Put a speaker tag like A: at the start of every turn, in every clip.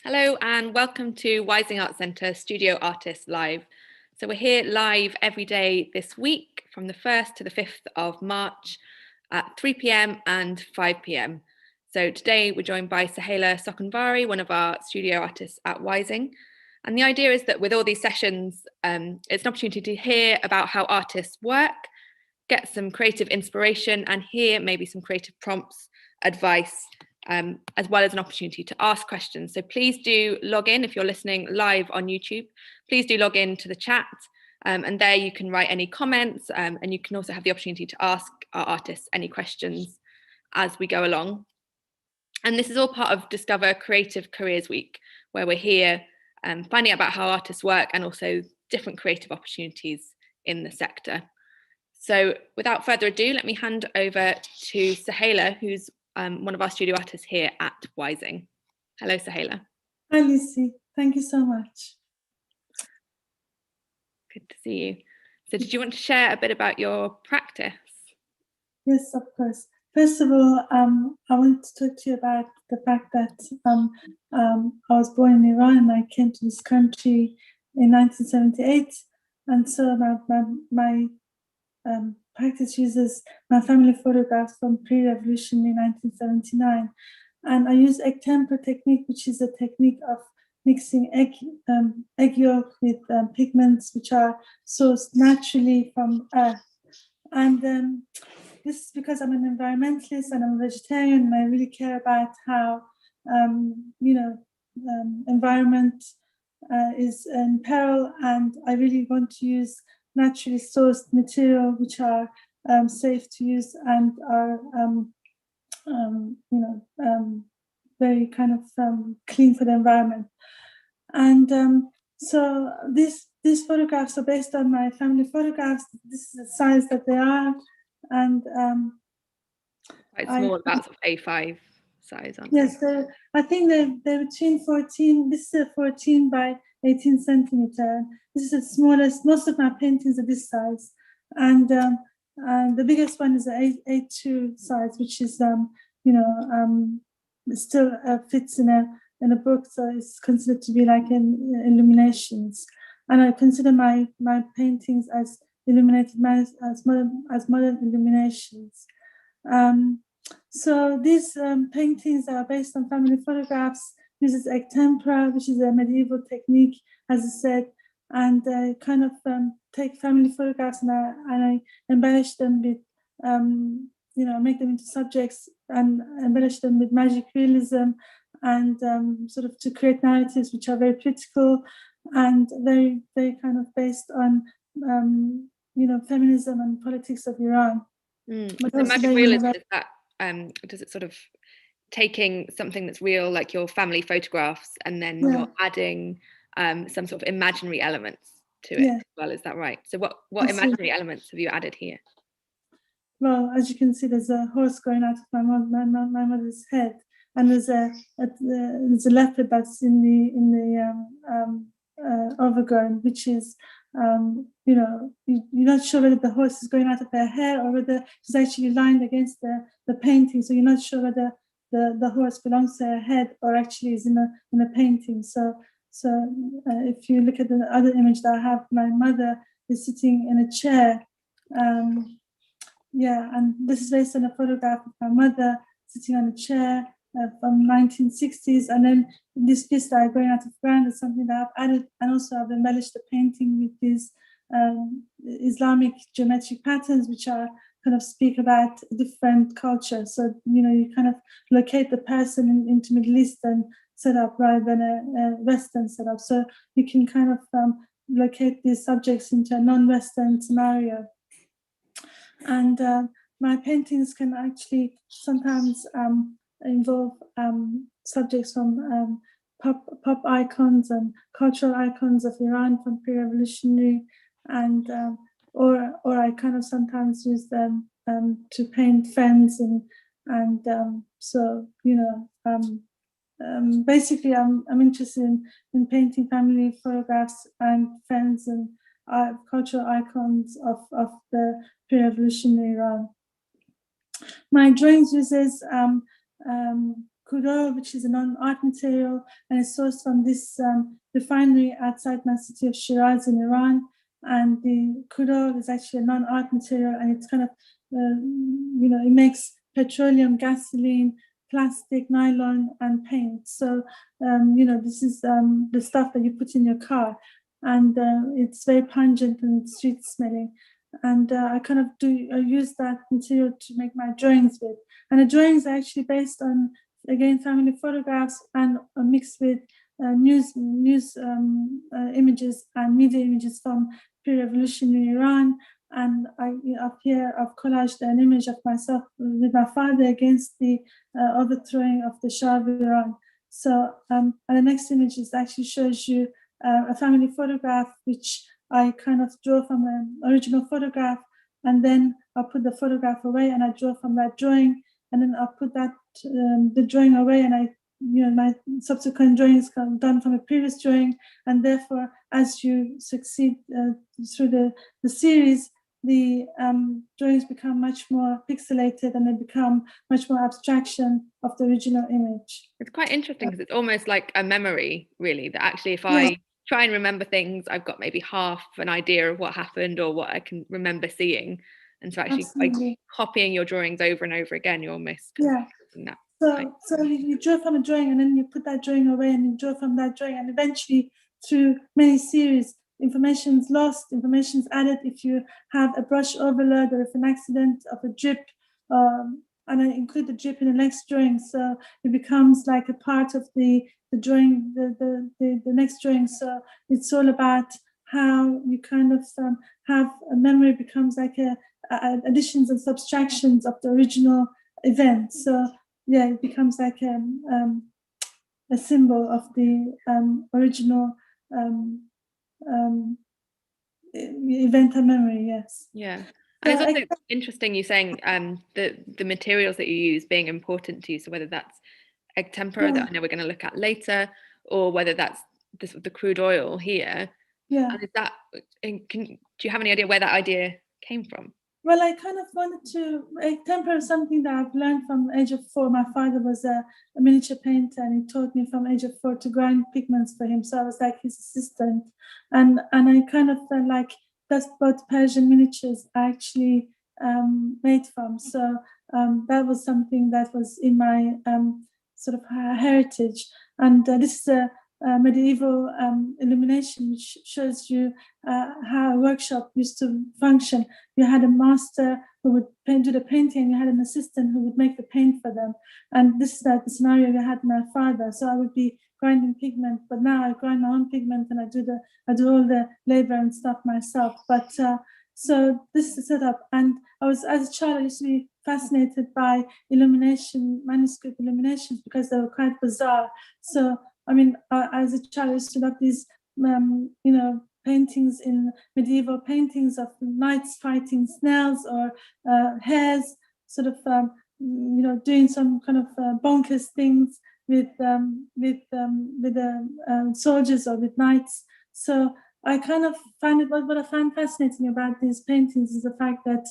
A: Hello and welcome to Wising Arts Centre Studio Artists Live. So we're here live every day this week from the 1st to the 5th of March at 3 p.m. and 5 p.m. So today we're joined by Soheila Sokhanvari, one of our studio artists at Wising. And the idea is that with all these sessions, it's an opportunity to hear about how artists work, get some creative inspiration and hear maybe some creative prompts, advice, as well as an opportunity to ask questions. So please do log in if you're listening live on YouTube. Please do log in to the chat and there you can write any comments and you can also have the opportunity to ask our artists any questions as we go along. And this is all part of Discover Creative Careers Week, where we're here finding out about how artists work and also different creative opportunities in the sector. So without further ado, let me hand over to Soheila, who's one of our studio artists here at Wising. Hello, Soheila.
B: Hi, Lucy. Thank you so much.
A: Good to see you. So did you want to share a bit about your practice?
B: Yes, of course. First of all, I want to talk to you about the fact that I was born in Iran and I came to this country in 1978. And so my practice uses my family photographs from pre-revolution in 1979. And I use egg temper technique, which is a technique of mixing egg yolk with pigments, which are sourced naturally from earth. And this is because I'm an environmentalist and I'm a vegetarian, and I really care about how, environment is in peril, and I really want to use naturally sourced material which are safe to use and are very kind of clean for the environment. And so these photographs are based on my family photographs. This is the size that they are, and
A: quite small, about sort of A5 size, aren't
B: yes,
A: they?
B: I think they're between 14. This is a 14 by 18 centimeter. This is the smallest. Most of my paintings are this size, and the biggest one is the A2 size, which is still fits in a book, so it's considered to be like an illuminations. And I consider my paintings as illuminated, as modern illuminations. So these paintings are based on family photographs. Uses egg tempera, which is a medieval technique, as I said, and I kind of take family photographs and I embellish them with, make them into subjects and embellish them with magic realism and sort of to create narratives which are very critical and very, very kind of based on, feminism and politics of Iran.
A: But the magic realism, is that, does it sort of taking something that's real, like your family photographs, and then you're adding some sort of imaginary elements to it as well? Is that right? So what imaginary elements have you added here?
B: Well, as you can see, there's a horse going out of my mother's head, and there's a leopard that's in the overgrown, which is you're not sure whether the horse is going out of her hair or whether she's actually lined against the painting. So you're not sure whether the horse belongs to her head or actually is in a painting. So if you look at the other image that I have, my mother is sitting in a chair. And this is based on a photograph of my mother sitting on a chair from 1960s. And then this piece that are going out of ground is something that I've added, and also I've embellished the painting with these Islamic geometric patterns, which are kind of speak about different cultures. So, you kind of locate the person into Middle Eastern setup rather than a Western setup. So you can kind of locate these subjects into a non-Western scenario. And my paintings can actually sometimes involve subjects from pop icons and cultural icons of Iran from pre-revolutionary, and or I kind of sometimes use them to paint friends and basically I'm interested in painting family photographs and friends and cultural icons of the pre-revolutionary Iran. My drawings uses crude which is a non-art material, and it's sourced from this refinery outside my city of Shiraz in Iran. And the crude is actually a non-art material, and it's kind of, it makes petroleum, gasoline, plastic, nylon, and paint. So, this is the stuff that you put in your car, and it's very pungent and sweet smelling. And I kind of use that material to make my drawings with. And the drawings are actually based on, again, family photographs and mixed with news images and media images from pre-revolutionary Iran. And up here, I've collaged an image of myself with my father against the overthrowing of the Shah of Iran. So, and the next image actually shows you a family photograph, which I kind of draw from an original photograph, and then I put the photograph away and I draw from that drawing, and then I put that the drawing away, and my subsequent drawings come done from a previous drawing, and therefore, as you succeed through the series, the drawings become much more pixelated and they become much more abstraction of the original image.
A: It's quite interesting because it's almost like a memory, really, that actually if I try and remember things, I've got maybe half an idea of what happened or what I can remember seeing. And so actually by copying your drawings over and over again, you're almost that.
B: So you draw from a drawing and then you put that drawing away and you draw from that drawing, and eventually through many series, information's lost, information's added if you have a brush overload or if an accident of a drip, and I include the drip in the next drawing, so it becomes like a part of the drawing, the next drawing. So it's all about how you kind of have a memory becomes like additions and subtractions of the original event. So yeah, it becomes like a symbol of the original event and memory. Yes.
A: Yeah. And it's also interesting you saying the materials that you use being important to you. So whether that's egg tempera that I know we're going to look at later, or whether that's the crude oil here.
B: Yeah.
A: And is that, do you have any idea where that idea came from?
B: Well, I kind of wanted to, egg tempera is something that I've learned from the age of 4. My father was a miniature painter, and he taught me from age of 4 to grind pigments for him. So I was like his assistant. And I kind of felt like that's what Persian miniatures are actually made from. So that was something that was in my sort of heritage. And this is a medieval illumination, which shows you how a workshop used to function. You had a master who would do the painting, and you had an assistant who would make the paint for them. And this is the scenario I had my father. So I would be grinding pigment, but now I grind my own pigment and I do all the labor and stuff myself. But so this is the setup. And as a child, I used to be fascinated by manuscript illuminations, because they were quite bizarre. So I mean, as a child, I used to love these, paintings in medieval paintings of knights fighting snails or hares, sort of, doing some kind of bonkers things with soldiers or with knights. So I kind of find it, what I find fascinating about these paintings is the fact that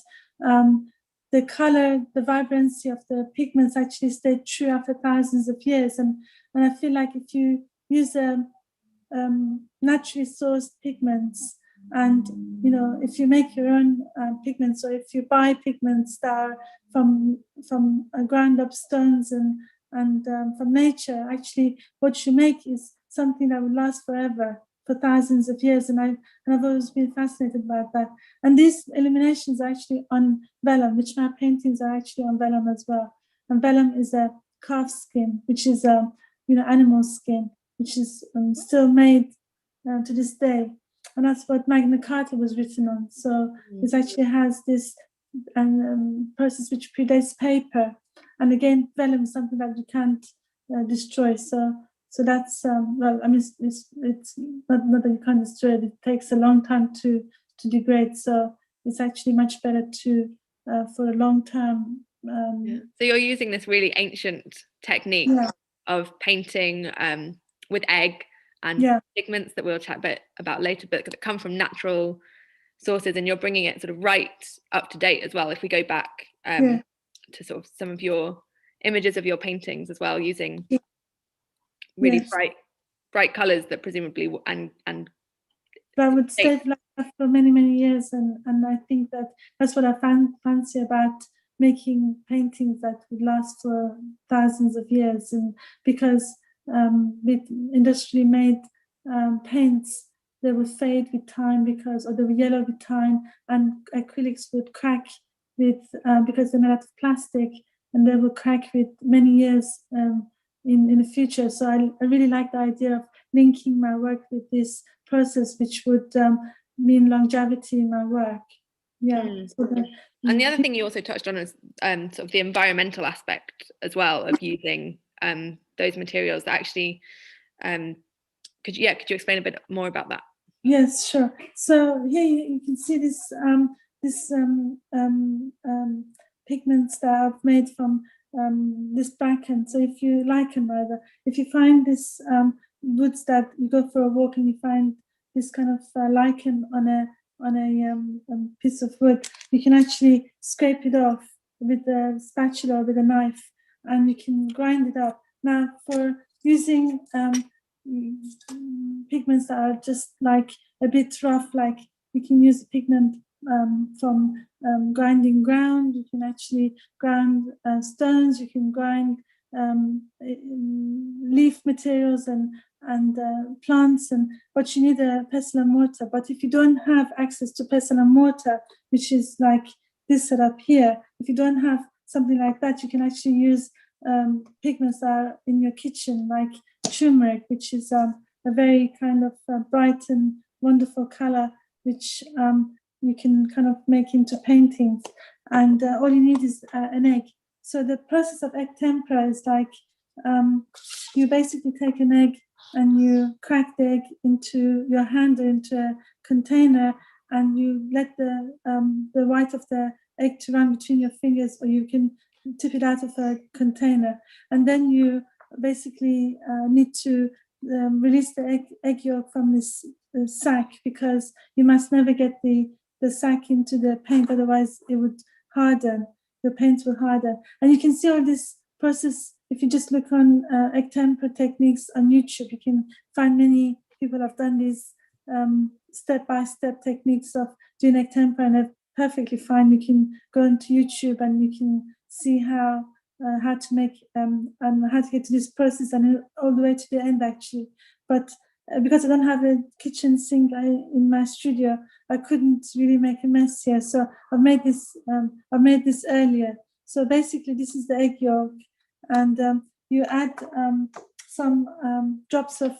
B: the color, the vibrancy of the pigments actually stayed true after thousands of years. And I feel like if you use naturally sourced pigments, and if you make your own pigments, or if you buy pigments that are from ground up stones and from nature, actually what you make is something that will last forever, for thousands of years. And I've always been fascinated by that. And these illuminations are actually on vellum, which my paintings are actually on vellum as well. And vellum is a calf skin, which is animal skin, which is still made to this day. And that's what Magna Carta was written on. So it actually has this process which predates paper. And again, vellum is something that you can't destroy. So that's well, I mean, it's not that you can't destroy it. It takes a long time to degrade. So it's actually much better to for a long term.
A: So you're using this really ancient technique of painting with egg and pigments that we'll chat about later, but that come from natural sources, and you're bringing it sort of right up to date as well. If we go back to sort of some of your images of your paintings as well, using really bright colors that presumably and
B: that would stay like that for many years, and I think that's what I fancy about making paintings that would last for thousands of years. And because with industrially made paints, they would fade with time, or they would yellow with time, and acrylics would crack with because they're made out of plastic, and they will crack with many years in the future. So I really like the idea of linking my work with this process, which would mean longevity in my work.
A: And the other thing you also touched on is sort of the environmental aspect as well of using those materials that actually could you explain a bit more about that?
B: Yes, sure. So here you can see this pigments that I've made from this bracken. So if you if you find this woods that you go for a walk and you find this kind of lichen on a piece of wood, you can actually scrape it off with a spatula or with a knife, and you can grind it up. Now, for using pigments that are just like a bit rough, like you can use a pigment from grinding ground. You can actually grind stones. You can grind leaf materials and plants, but you need a pestle and mortar. But if you don't have access to pestle and mortar, which is like this setup here, if you don't have something like that, you can actually use pigments that are in your kitchen, like turmeric, which is a very kind of bright and wonderful color, which you can kind of make into paintings. And all you need is an egg. So the process of egg tempera is like you basically take an egg and you crack the egg into your hand or into a container, and you let the white of the egg to run between your fingers, or you can tip it out of a container. And then you basically need to release the egg yolk from this sack, because you must never get the sack into the paint, otherwise it would harden. The paints will harden. And you can see all this process if you just look on egg tempera techniques on YouTube. You can find many people have done these step-by-step techniques of doing egg tempera, and they're perfectly fine. You can go onto YouTube and you can see how to make and how to get to this process, and all the way to the end actually. But because I don't have a kitchen sink in my studio, I couldn't really make a mess here. So I've made this earlier. So basically, this is the egg yolk, and you add some drops of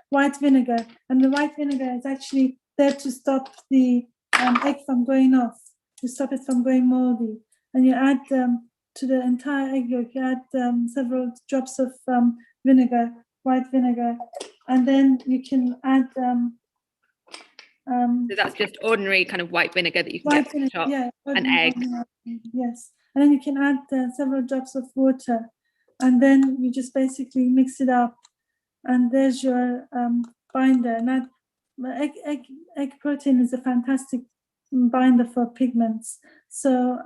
B: white vinegar, and the white vinegar is actually there to stop the egg from going off, to stop it from going moldy. And you add to the entire egg yolk, you add several drops of vinegar, white vinegar, and then you can add
A: so that's just ordinary kind of white vinegar that you can get from the shop, an egg.
B: Yes, and then you can add several drops of water, and then you just basically mix it up, and there's your binder. And egg protein is a fantastic binder for pigments. So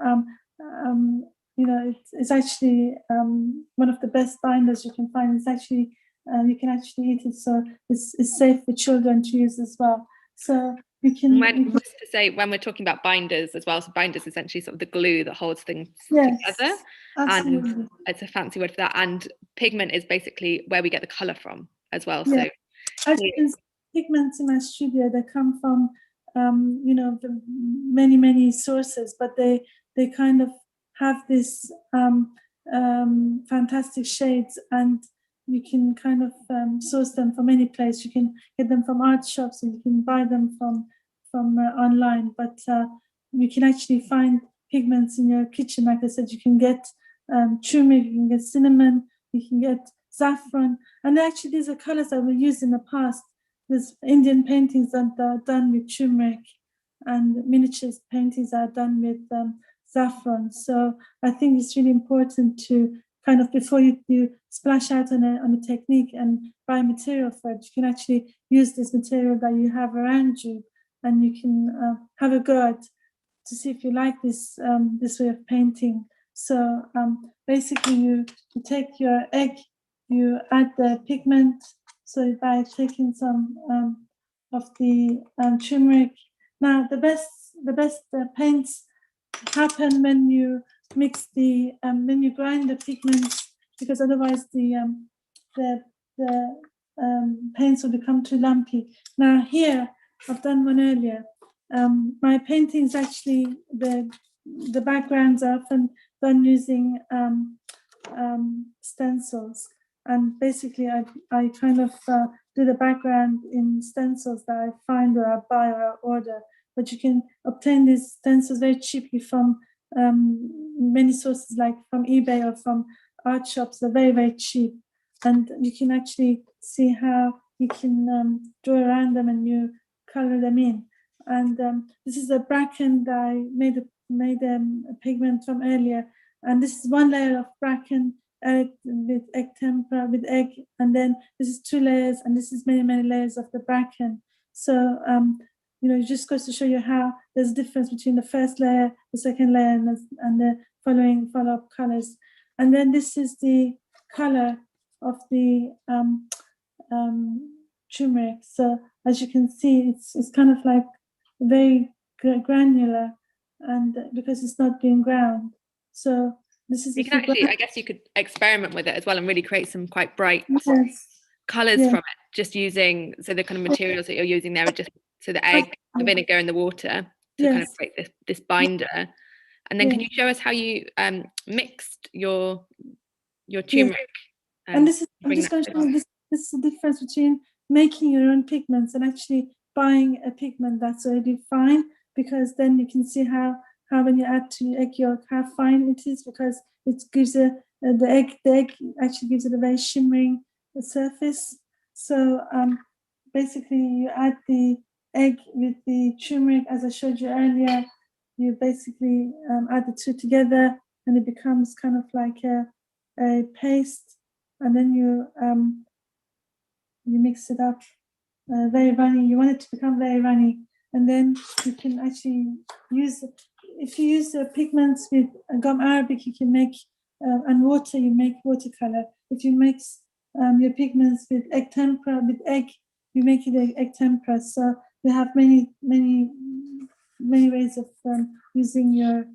B: it's actually one of the best binders you can find. It's actually you can actually eat it, so it's safe for children to use as well. So
A: when we're talking about binders as well, so binders is essentially sort of the glue that holds things together. Absolutely. And it's a fancy word for that. And pigment is basically where we get the color from as well. Yeah. So
B: pigments in my studio, they come from many sources, but they kind of have this fantastic shades, and you can kind of source them from any place. You can get them from art shops, and you can buy them from online. But you can actually find pigments in your kitchen. Like I said, you can get turmeric, you can get cinnamon, you can get saffron. And actually, these are colors that were used in the past. There's Indian paintings that are done with turmeric, and miniature paintings are done with saffron. So I think it's really important to kind of, before you splash out on a technique and buy material for it, you can actually use this material that you have around you, and you can have a go at to see if you like this way of painting. So basically you take your egg, you add the pigment. So by taking some of the turmeric. Now the best paints happen when you mix the when you grind the pigments, because otherwise the paints will become too lumpy. Now here I've done one earlier. My paintings actually the backgrounds are often done using stencils, and basically I kind of do the background in stencils that I find or I buy or I order. But you can obtain these stencils very cheaply from many sources, like from eBay or from art shops. They're very, very cheap, and you can actually see how you can draw around them and you color them in. And this is a bracken that I made a pigment from earlier, and this is one layer of bracken with egg tempera, with egg, and then this is 2 layers, and this is many, many layers of the bracken. So it just goes to show you how there's a difference between the first layer, the second layer, and the follow-up colors. And then this is the color of the turmeric. So as you can see, it's kind of like very granular, and because it's not being ground. So this is,
A: you can actually, I guess you could experiment with it as well and really create some quite bright colors from it, just using, so the kind of materials that you're using there are just, so the egg, the vinegar and the water to kind of create this binder. And then can you show us how you mixed your turmeric?
B: And this is, I'm just going to show you this is the difference between making your own pigments and actually buying a pigment that's already fine, because then you can see how when you add to egg yolk, how fine it is, because it gives the egg actually gives it a very shimmering surface. So basically you add the egg with the turmeric, as I showed you earlier. You basically add the two together, and it becomes kind of like a paste, and then you mix it up very runny. You want it to become very runny, and then you can actually use, if you use pigments with gum arabic, you can make and water, you make watercolor. If you mix your pigments with egg tempera, with egg, you make it egg tempera. So you have many ways of using your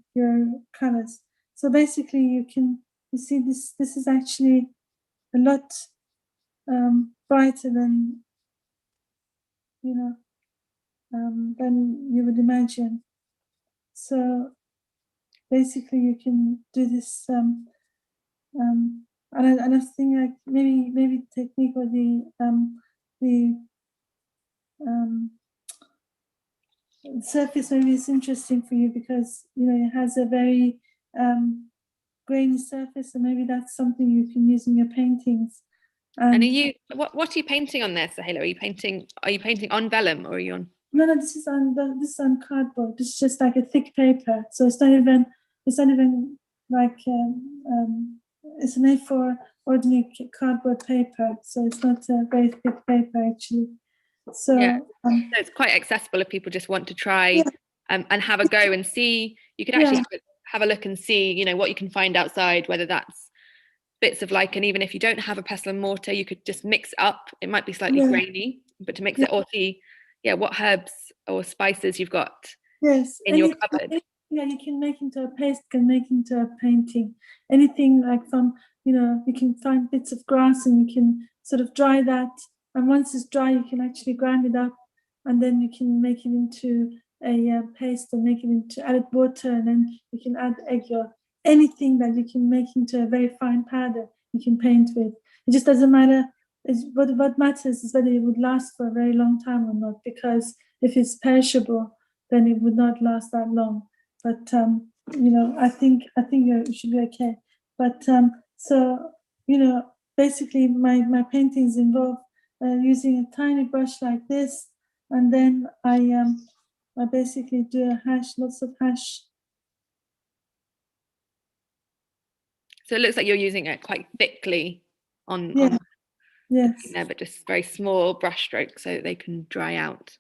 B: colors. So basically you see this is actually a lot brighter than than you would imagine. So basically you can do this and I think like maybe technique or the surface maybe is interesting for you, because it has a very grainy surface, and maybe that's something you can use in your paintings.
A: And are you what are you painting on there, Soheila? Are you painting on vellum, or are you on?
B: No, this is on cardboard. It's just like a thick paper, so it's not even like it's an A4 ordinary cardboard paper, so it's not a very thick paper actually. So,
A: so it's quite accessible if people just want to try and have a go and see. You could actually have a look and see, what you can find outside, whether that's bits of lichen. Even if you don't have a pestle and mortar, you could just mix it up. It might be slightly grainy, but to mix it, or see what herbs or spices you've got in your cupboard.
B: You can make into a paste, can make into a painting. Anything like from, you can find bits of grass and you can sort of dry that. And once it's dry, you can actually grind it up, and then you can make it into a paste and make it into added water, and then you can add egg yolk. Anything that you can make into a very fine powder, you can paint with. It just doesn't matter. What matters is whether it would last for a very long time or not, because if it's perishable, then it would not last that long. But I think you should be okay. But so basically my paintings involve using a tiny brush like this, and then I basically do a hash, lots of hash.
A: So it looks like you're using it quite thickly on there, but just very small brush strokes so that they can dry out.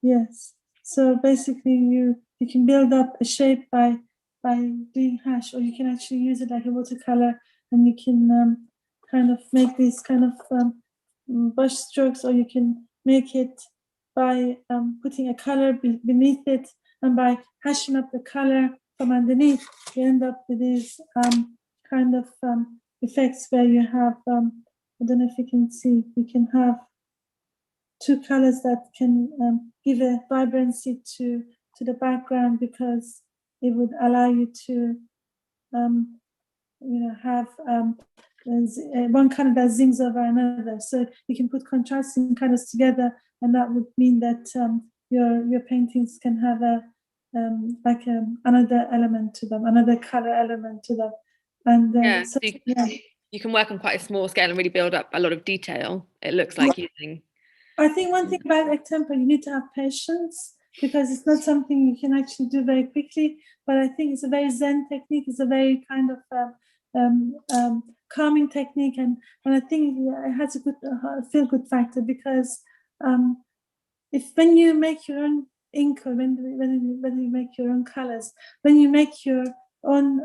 B: Yes. So basically you can build up a shape by by doing hash, or you can actually use it like a watercolor, and you can kind of make these kind of brush strokes, or you can make it by putting a color beneath it, and by hashing up the color from underneath, you end up with these kind of effects where you have, I don't know if you can see, you can have two colors that can give a vibrancy to the background, because it would allow you to have one color that zings over another. So you can put contrasting colors together, and that would mean that your paintings can have another element to them, another color element to them. And
A: so you can work on quite a small scale and really build up a lot of detail, it looks like, using.
B: I think one thing about extempore, you need to have patience, because it's not something you can actually do very quickly. But I think it's a very Zen technique. It's a very kind of calming technique, and I think it has a good feel-good factor, because when you make your own ink, or when you make your own colors, when you make your own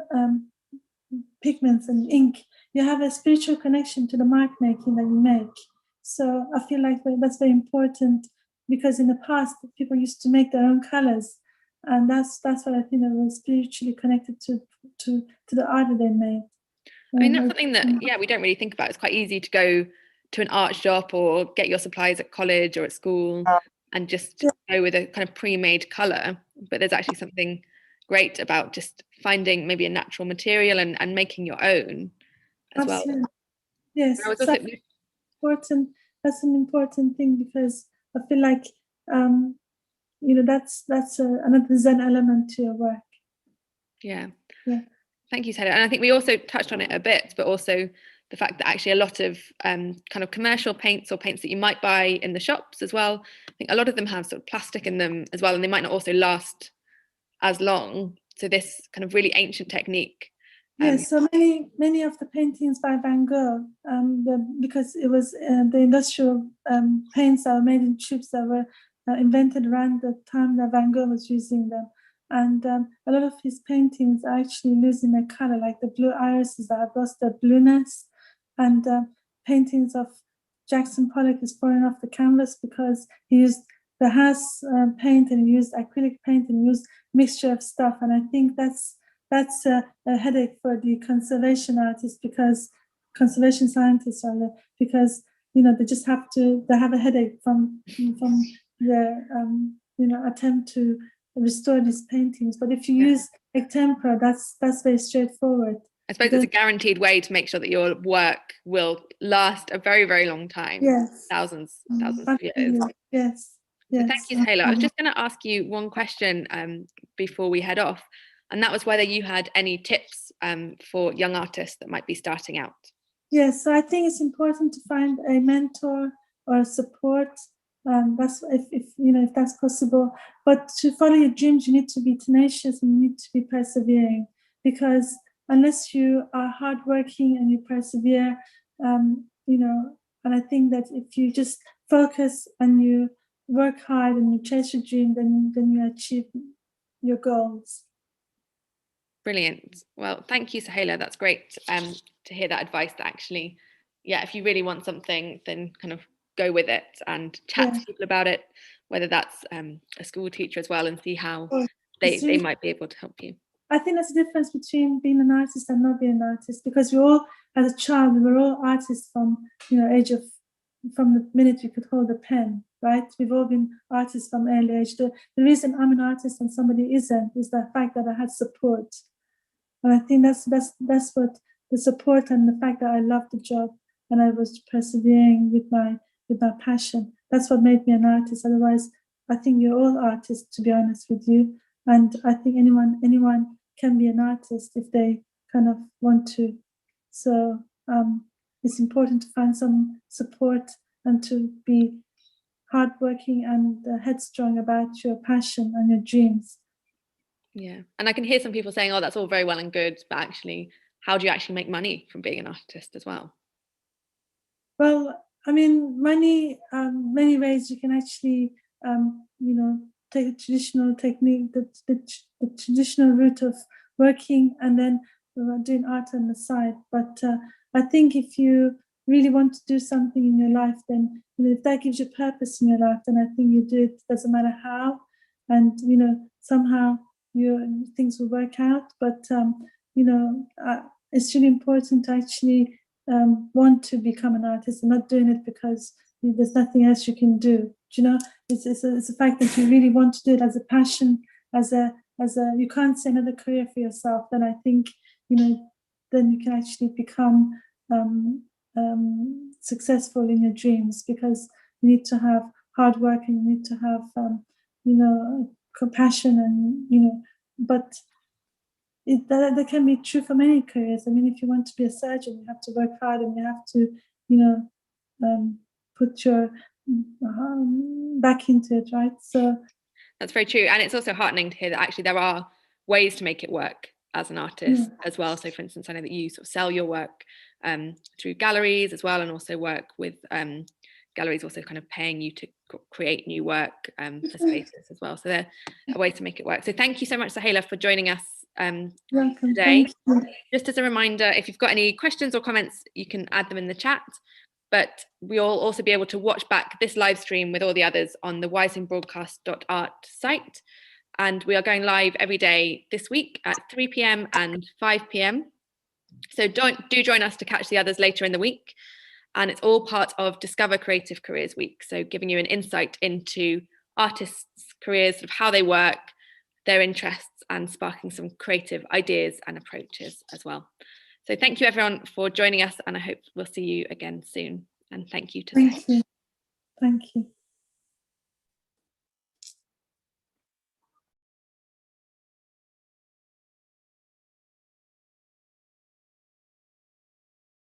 B: pigments and ink, you have a spiritual connection to the mark making that you make. So I feel like that's very important, because in the past people used to make their own colors, and that's what I think, they were spiritually connected to the art that they made.
A: I mean, that's something that we don't really think about. It's quite easy to go to an art shop or get your supplies at college or at school and just go with a kind of pre-made color, but there's actually something great about just finding maybe a natural material and making your own as
B: Absolutely.
A: well.
B: Yes, that's an important thing, because I feel like that's another Zen element to your work.
A: Yeah. Thank you, Soheila. And I think we also touched on it a bit, but also the fact that actually a lot of kind of commercial paints, or paints that you might buy in the shops as well, I think a lot of them have sort of plastic in them as well, and they might not also last as long. So this kind of really ancient technique.
B: Yes, so many of the paintings by Van Gogh, because it was the industrial paints that were made in tubes that were invented around the time that Van Gogh was using them. And a lot of his paintings are actually losing their color, like the blue irises that have lost their blueness. And paintings of Jackson Pollock is falling off the canvas, because he used the house paint, and he used acrylic paint, and he used mixture of stuff. And I think that's a headache for the conservation artists, because conservation scientists rather, because they just have a headache from their attempt to restore these paintings. But if you use extempore, that's very straightforward.
A: I suppose it's a guaranteed way to make sure that your work will last a very, very long time.
B: Yes.
A: Thousands of years.
B: Yes.
A: So thank you, Soheila. I was just going to ask you one question before we head off, and that was whether you had any tips for young artists that might be starting out.
B: Yes, so I think it's important to find a mentor or support. That's if that's possible. But to follow your dreams, you need to be tenacious, and you need to be persevering, because unless you are hardworking and you persevere, and I think that if you just focus and you work hard and you chase your dream, then you achieve your goals.
A: Brilliant. Well, thank you, Soheila. That's great to hear that advice, that actually, if you really want something, then kind of go with it and chat to people about it, whether that's a school teacher as well, and see how they might be able to help you.
B: I think there's a difference between being an artist and not being an artist, because we all, as a child, we were all artists from from the minute we could hold a pen, right? We've all been artists from early age. The reason I'm an artist and somebody isn't is the fact that I had support. And I think that's what the support, and the fact that I loved the job and I was persevering with my passion. That's what made me an artist. Otherwise, I think you're all artists, to be honest with you. And I think anyone can be an artist if they kind of want to. So it's important to find some support and to be hardworking and headstrong about your passion and your dreams.
A: Yeah, and I can hear some people saying, "Oh, that's all very well and good, but actually, how do you actually make money from being an artist as well?"
B: Well, I mean, money. Many ways you can actually, take a traditional technique, the traditional route of working and then doing art on the side. But I think if you really want to do something in your life, then if that gives you purpose in your life, then I think you do it. Doesn't matter how, and somehow things will work out. But it's really important to actually want to become an artist and not doing it because there's nothing else you can do. It's a fact that you really want to do it as a passion, as a you can't say another career for yourself. Then I think then you can actually become successful in your dreams, because you need to have hard work and you need to have compassion and but that can be true for many careers. I mean, if you want to be a surgeon, you have to work hard and you have to put your back into it, right? So
A: that's very true. And it's also heartening to hear that actually there are ways to make it work as an artist as well. So for instance, I know that you sort of sell your work through galleries as well, and also work with galleries also kind of paying you to create new work for spaces as well. So there are ways to make it work. So thank you so much, Soheila, for joining us
B: welcome.
A: today. Just as a reminder, if you've got any questions or comments, you can add them in the chat. But we'll also be able to watch back this live stream with all the others on the wisingbroadcast.art site. And we are going live every day this week at 3 p.m. and 5 p.m. So do join us to catch the others later in the week. And it's all part of Discover Creative Careers Week. So giving you an insight into artists' careers, sort of how they work, their interests, and sparking some creative ideas and approaches as well. So thank you everyone for joining us, and I hope we'll see you again soon. And thank you to
B: Thank you.